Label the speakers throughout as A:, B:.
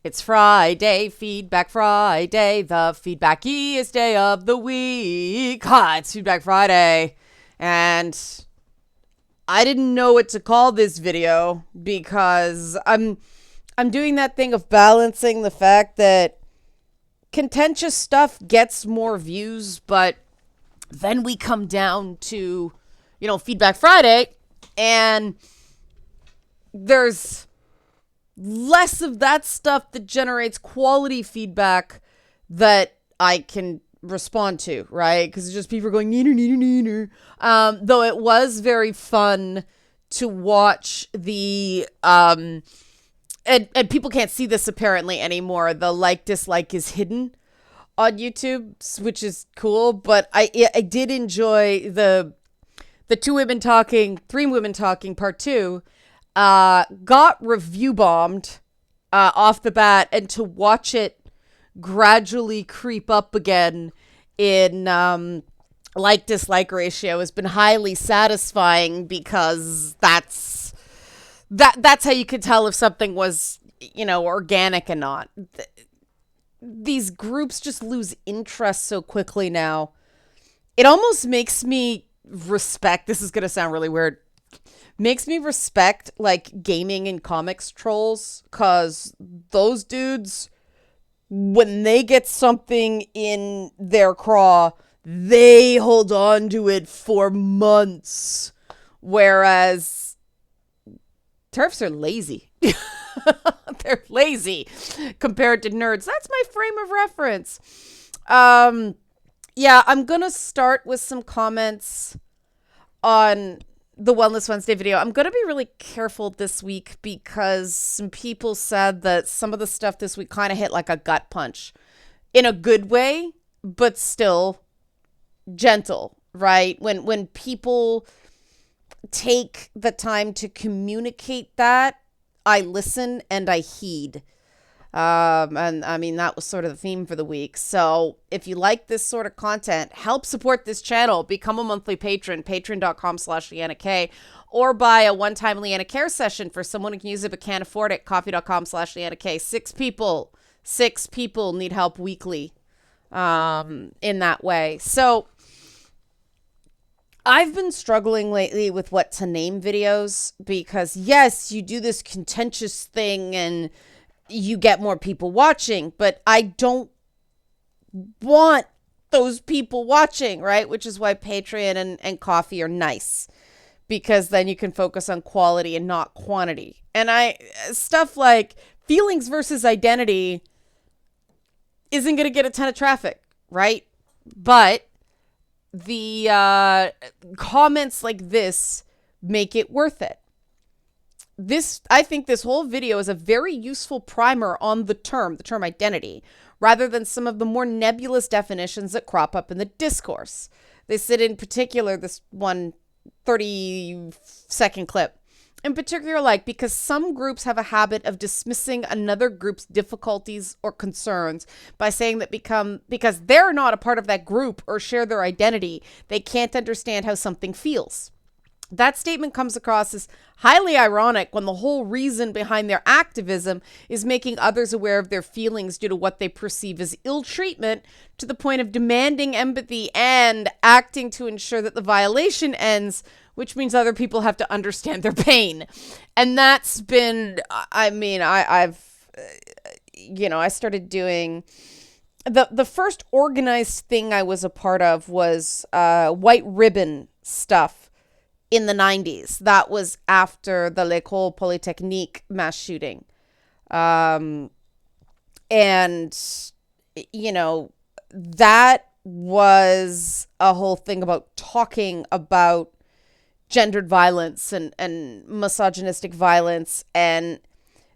A: It's Friday, Feedback Friday, the feedbackiest day of the week. It's Feedback Friday. And I didn't know what to call this video because I'm doing that thing of balancing the fact that contentious stuff gets more views, but then we come down to, Feedback Friday, and there's less of that stuff that generates quality feedback that I can respond to, right? Because it's just people going, neener, neener, neener. Though it was very fun to watch the, and people can't see this apparently anymore, the like-dislike is hidden on YouTube, which is cool, but I did enjoy the three women talking part 2, got review bombed off the bat, and to watch it gradually creep up again in like-dislike ratio has been highly satisfying, because that's how you could tell if something was, organic and not. These groups just lose interest so quickly now. It almost makes me respect, this is going to sound really weird, makes me respect like gaming and comics trolls, because those dudes, when they get something in their craw, they hold on to it for months, whereas TERFs are lazy. They're lazy compared to nerds. That's my frame of reference. Yeah, I'm gonna start with some comments on the Wellness Wednesday video. I'm gonna be really careful this week because some people said that some of the stuff this week kind of hit like a gut punch in a good way, but still gentle, right? When people take the time to communicate that, I listen and I heed. And I mean, that was sort of the theme for the week. So if you like this sort of content, help support this channel. Become a monthly patron, patreon.com/LeannaK, or buy a one-time Leanna Care session for someone who can use it but can't afford it, coffee.com/LeannaK. 6 people need help weekly in that way. So I've been struggling lately with what to name videos, because yes, you do this contentious thing and you get more people watching, but I don't want those people watching, right? Which is why Patreon and Coffee are nice, because then you can focus on quality and not quantity. And stuff like feelings versus identity isn't going to get a ton of traffic, right? But the comments like this make it worth it. I think this whole video is a very useful primer on the term identity, rather than some of the more nebulous definitions that crop up in the discourse. They said in particular, this one 30-second clip, in particular, because some groups have a habit of dismissing another group's difficulties or concerns by saying that because they're not a part of that group or share their identity, they can't understand how something feels. That statement comes across as highly ironic when the whole reason behind their activism is making others aware of their feelings due to what they perceive as ill treatment, to the point of demanding empathy and acting to ensure that the violation ends, which means other people have to understand their pain. And that's been, I started doing, the first organized thing I was a part of was white ribbon stuff in the 90s. That was after the L'École Polytechnique mass shooting. And, that was a whole thing about talking about gendered violence and misogynistic violence. And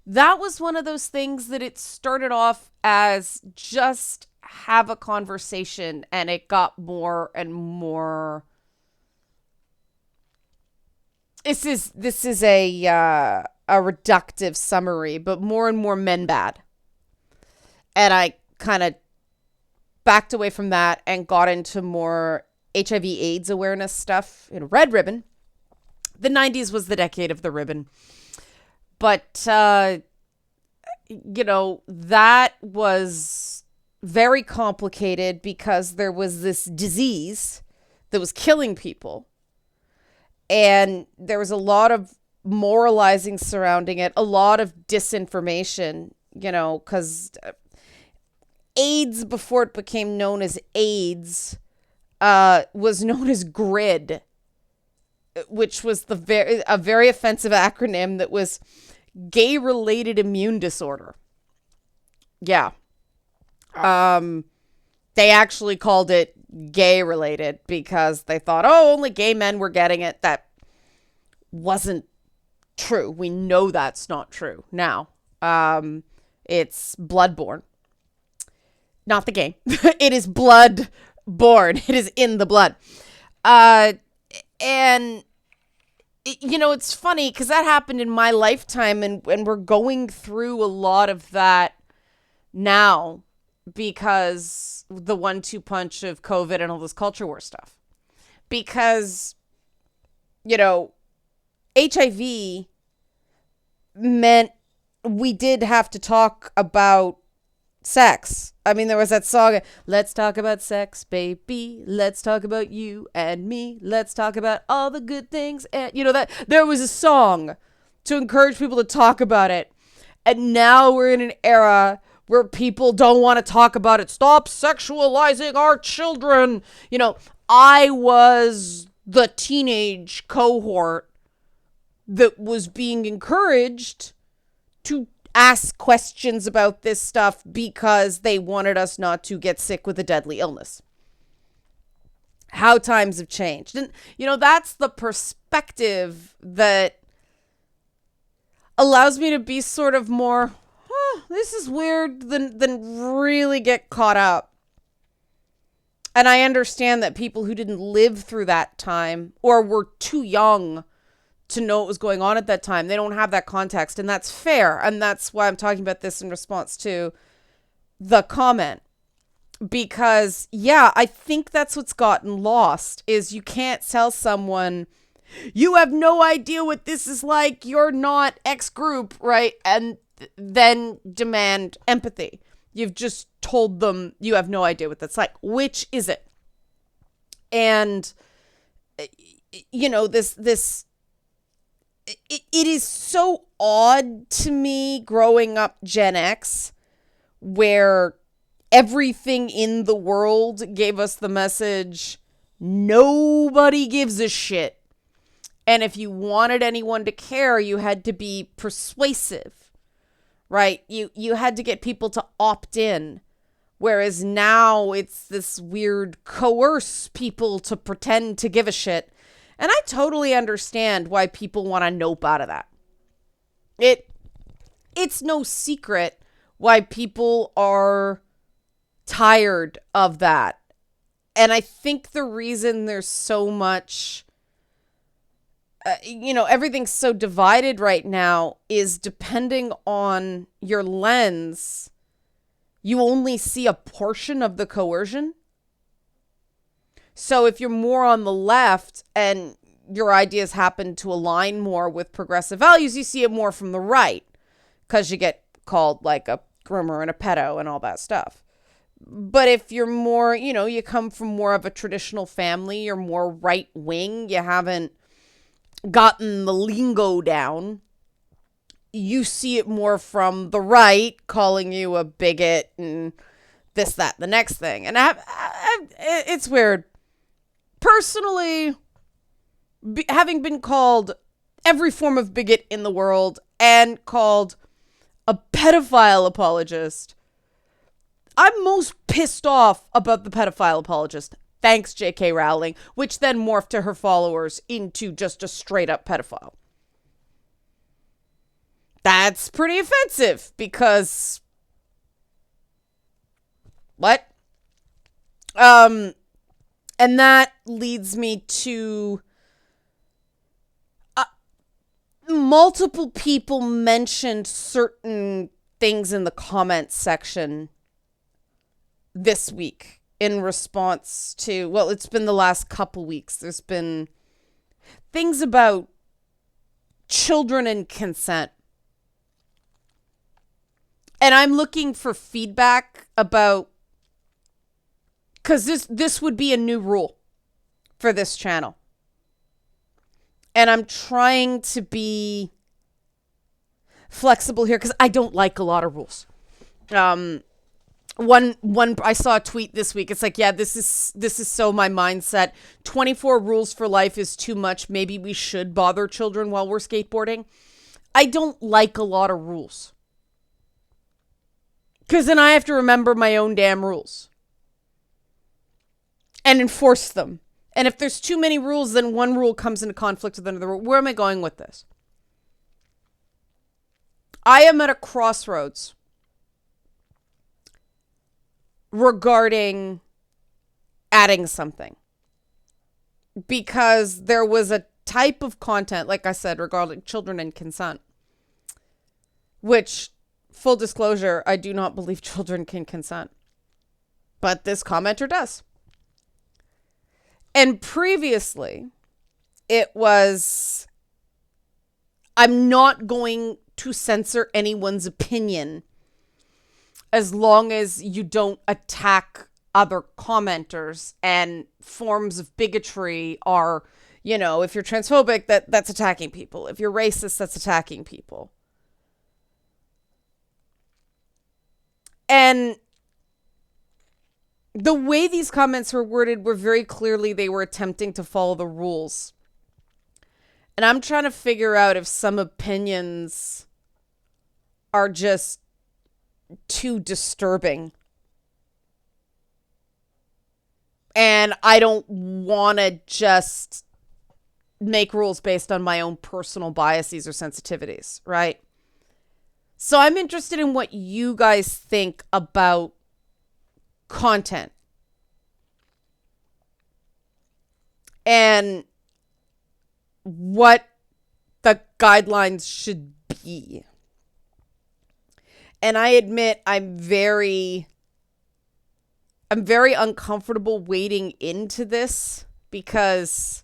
A: that was one of those things that it started off as just have a conversation, and it got more and more. This is a reductive summary, but more and more men bad. And I kind of backed away from that and got into more HIV AIDS awareness stuff in Red Ribbon. The 90s was the decade of the ribbon. But that was very complicated because there was this disease that was killing people. And there was a lot of moralizing surrounding it, a lot of disinformation, because AIDS, before it became known as AIDS, was known as GRID, which was a very offensive acronym that was gay-related immune disorder. Yeah. They actually called it gay-related because they thought, only gay men were getting it. That wasn't true. We know that's not true now. It's bloodborne. Not the game. It is blood-borne. It is in the blood. And it's funny because that happened in my lifetime, and we're going through a lot of that now because the 1-2 punch of COVID and all this culture war stuff. Because, HIV meant we did have to talk about sex. I mean, there was that song, let's talk about sex, baby. Let's talk about you and me. Let's talk about all the good things. And that there was a song to encourage people to talk about it. And now we're in an era where people don't want to talk about it. Stop sexualizing our children. I was the teenage cohort that was being encouraged to ask questions about this stuff because they wanted us not to get sick with a deadly illness. How times have changed. And, that's the perspective that allows me to be sort of more, this is weird, than really get caught up. And I understand that people who didn't live through that time or were too young to know what was going on at that time, they don't have that context, and that's fair. And that's why I'm talking about this in response to the comment. Because, I think that's what's gotten lost, is you can't tell someone, you have no idea what this is like, you're not X group, right? And then demand empathy. You've just told them you have no idea what that's like. Which is it? And, this it is so odd to me growing up Gen X, where everything in the world gave us the message, nobody gives a shit. And if you wanted anyone to care, you had to be persuasive, right? You had to get people to opt in. Whereas now it's this weird coerce people to pretend to give a shit. And I totally understand why people want to nope out of that. It's no secret why people are tired of that. And I think the reason there's so much, everything's so divided right now is depending on your lens, you only see a portion of the coercion. So if you're more on the left and your ideas happen to align more with progressive values, you see it more from the right because you get called like a groomer and a pedo and all that stuff. But if you're more, you come from more of a traditional family, you're more right wing, you haven't gotten the lingo down, you see it more from the right, calling you a bigot and this, that, the next thing. And it's weird. Personally, having been called every form of bigot in the world and called a pedophile apologist, I'm most pissed off about the pedophile apologist. Thanks, J.K. Rowling, which then morphed to her followers into just a straight up pedophile. That's pretty offensive because what? And that leads me to multiple people mentioned certain things in the comments section this week in response to, well, it's been the last couple weeks. There's been things about children and consent. And I'm looking for feedback about, because this would be a new rule for this channel. And I'm trying to be flexible here because I don't like a lot of rules. One I saw a tweet this week. It's like, yeah, this is so my mindset. 24 rules for life is too much. Maybe we should bother children while we're skateboarding. I don't like a lot of rules. Because then I have to remember my own damn rules. And enforce them. And if there's too many rules, then one rule comes into conflict with another rule. Where am I going with this? I am at a crossroads regarding adding something. Because there was a type of content, like I said, regarding children and consent. Which, full disclosure, I do not believe children can consent. But this commenter does. And previously, it was, I'm not going to censor anyone's opinion as long as you don't attack other commenters. And forms of bigotry are, you know, if you're transphobic, that's attacking people. If you're racist, that's attacking people. And the way these comments were worded were very clearly they were attempting to follow the rules. And I'm trying to figure out if some opinions are just too disturbing. And I don't want to just make rules based on my own personal biases or sensitivities, right? So I'm interested in what you guys think about content and what the guidelines should be. And I admit I'm very uncomfortable wading into this because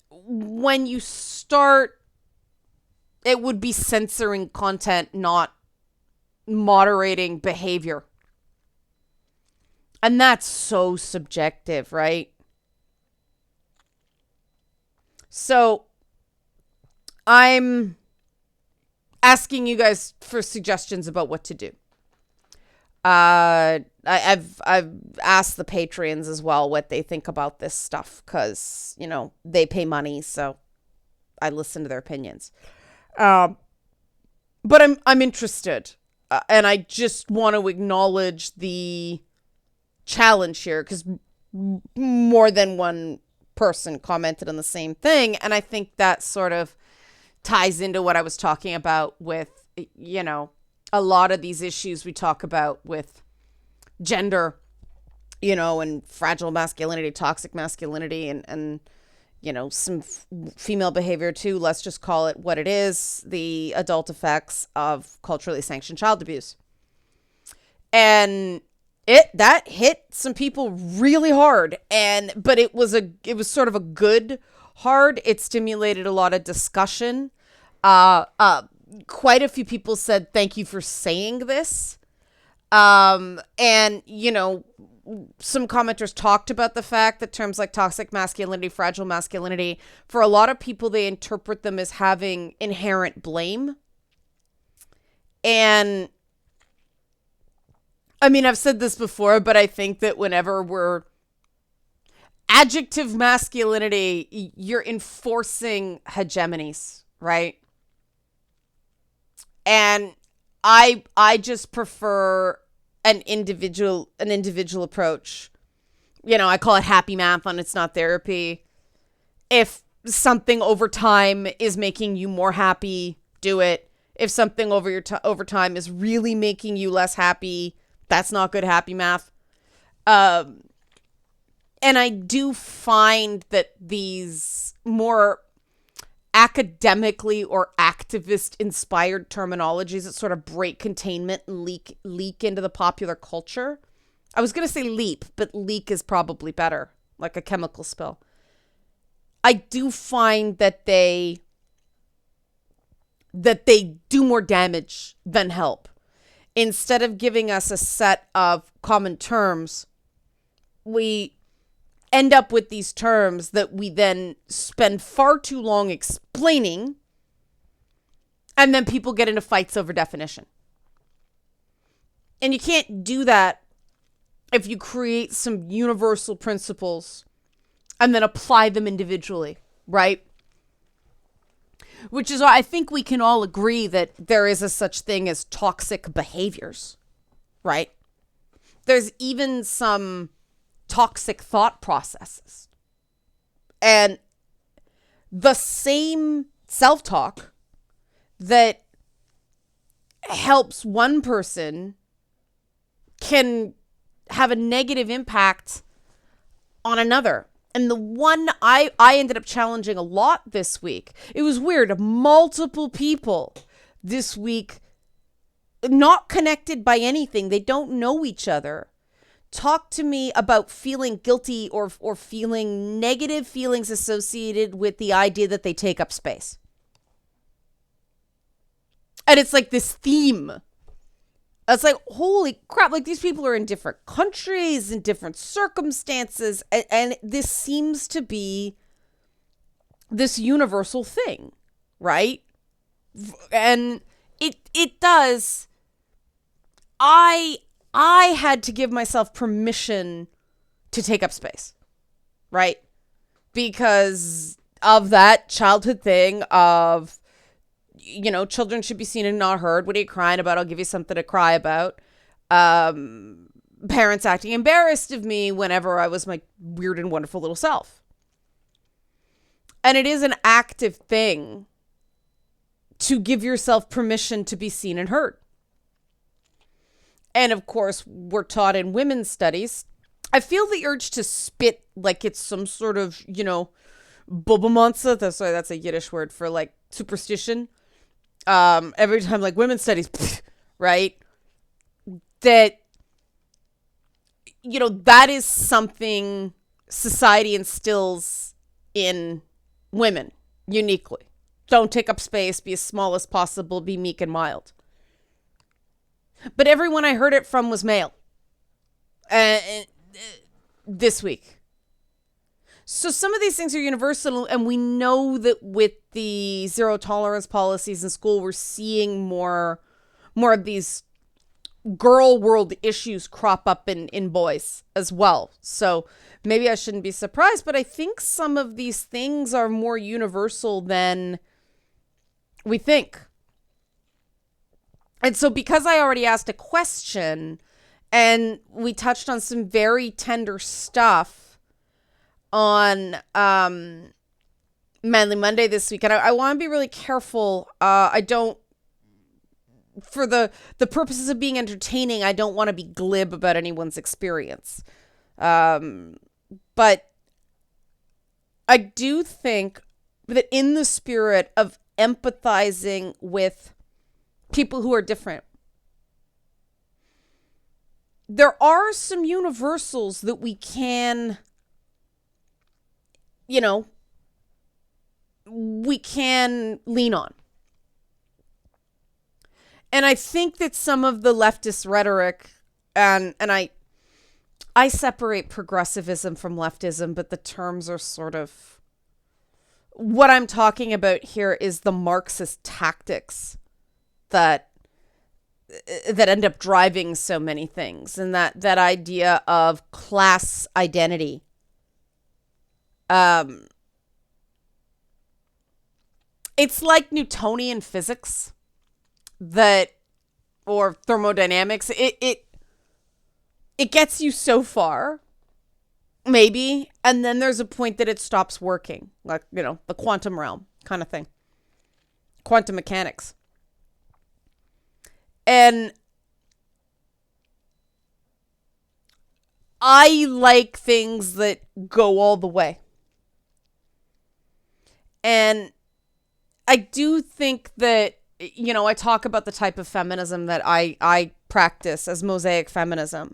A: when you start, it would be censoring content, not moderating behavior. And that's so subjective, right? So I'm asking you guys for suggestions about what to do. I've asked the Patreons as well what they think about this stuff because, you know, they pay money, so I listen to their opinions. But I'm interested. And I just want to acknowledge the challenge here because more than one person commented on the same thing. And I think that sort of ties into what I was talking about with, you know, a lot of these issues we talk about with gender, you know, and fragile masculinity, toxic masculinity, and you know, some female behavior too. Let's just call it what it is, the adult effects of culturally sanctioned child abuse. And that hit some people really hard. But it was sort of a good hard. It stimulated a lot of discussion. Quite a few people said, thank you for saying this. And, you know, some commenters talked about the fact that terms like toxic masculinity, fragile masculinity, for a lot of people, they interpret them as having inherent blame. And I mean, I've said this before, but I think that whenever we're adjective masculinity, you're enforcing hegemonies, right? And I just prefer an individual approach. You know, I call it happy math on It's Not Therapy. If something over time is making you more happy, do it. If something over time is really making you less happy, that's not good happy math. And I do find that these more academically or activist inspired terminologies that sort of break containment and leak into the popular culture. I was going to say leap, but leak is probably better, like a chemical spill. I do find that they that they do more damage than help. Instead of giving us a set of common terms, we end up with these terms that we then spend far too long explaining, and then people get into fights over definition. And you can't do that if you create some universal principles and then apply them individually, right? Which is why I think we can all agree that there is a such thing as toxic behaviors, right? There's even some toxic thought processes. And the same self-talk that helps one person can have a negative impact on another. And the one I ended up challenging a lot this week, it was weird. Multiple people this week, not connected by anything, they don't know each other, talk to me about feeling guilty or feeling negative feelings associated with the idea that they take up space. And it's like this theme. It's like, holy crap, like these people are in different countries, in different circumstances, and this seems to be this universal thing, right? And it does. I had to give myself permission to take up space, right? Because of that childhood thing of, you know, children should be seen and not heard. What are you crying about? I'll give you something to cry about. Parents acting embarrassed of me whenever I was my weird and wonderful little self. And it is an active thing to give yourself permission to be seen and heard. And of course, we're taught in women's studies. I feel the urge to spit like it's some sort of, you know, bobomonsa. That's a Yiddish word for like superstition. Every time like women's studies, right? That, you know, that is something society instills in women uniquely. Don't take up space, be as small as possible, be meek and mild. But everyone I heard it from was male. This week. So some of these things are universal, and we know that with the zero tolerance policies in school, we're seeing more of these girl world issues crop up in boys as well. So maybe I shouldn't be surprised, but I think some of these things are more universal than we think. And so because I already asked a question and we touched on some very tender stuff on Manly Monday this week, and I want to be really careful. I don't, for the purposes of being entertaining, I don't want to be glib about anyone's experience. But I do think that in the spirit of empathizing with people who are different, there are some universals that we can, you know, we can lean on. And I think that some of the leftist rhetoric, and I separate progressivism from leftism, but the terms are sort of, what I'm talking about here is the Marxist tactics that end up driving so many things, and that idea of class identity. It's like Newtonian physics or thermodynamics. It gets you so far, maybe, and then there's a point that it stops working, like, you know, the quantum realm kind of thing, quantum mechanics. And I like things that go all the way. And I do think that, you know, I talk about the type of feminism that I practice as mosaic feminism.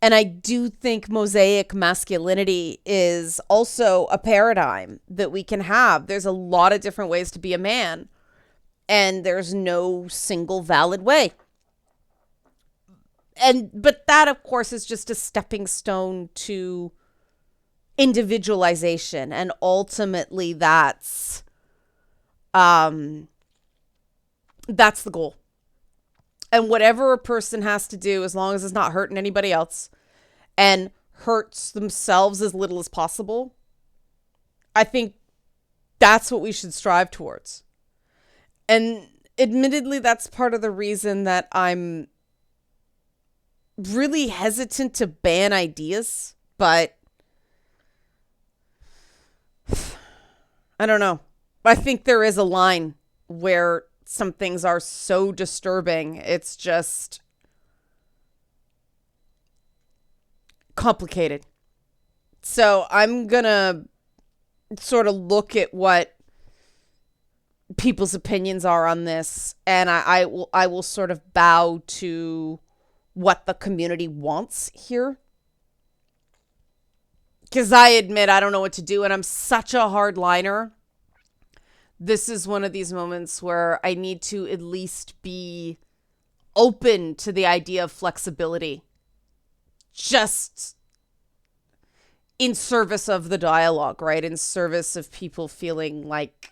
A: And I do think mosaic masculinity is also a paradigm that we can have. There's a lot of different ways to be a man. And there's no single valid way. But that, of course, is just a stepping stone to individualization. And ultimately that's the goal. And whatever a person has to do, as long as it's not hurting anybody else and hurts themselves as little as possible, I think that's what we should strive towards. And admittedly, that's part of the reason that I'm really hesitant to ban ideas, but I don't know. I think there is a line where some things are so disturbing, it's just complicated. So I'm gonna sort of look at what people's opinions are on this, and I will sort of bow to what the community wants here. Because I admit I don't know what to do, and I'm such a hardliner. This is one of these moments where I need to at least be open to the idea of flexibility, just in service of the dialogue, right? In service of people feeling like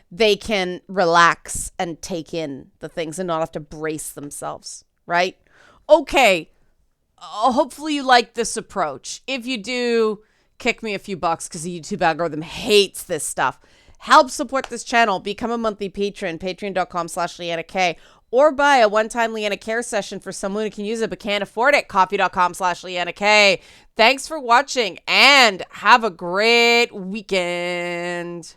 A: they can relax and take in the things and not have to brace themselves, right? Okay, hopefully you like this approach. If you do, kick me a few bucks because the YouTube algorithm hates this stuff. Help support this channel. Become a monthly patron, patreon.com/LeannaK, or buy a one-time Leanna Care session for someone who can use it but can't afford it, coffee.com/LeannaK. Thanks for watching and have a great weekend.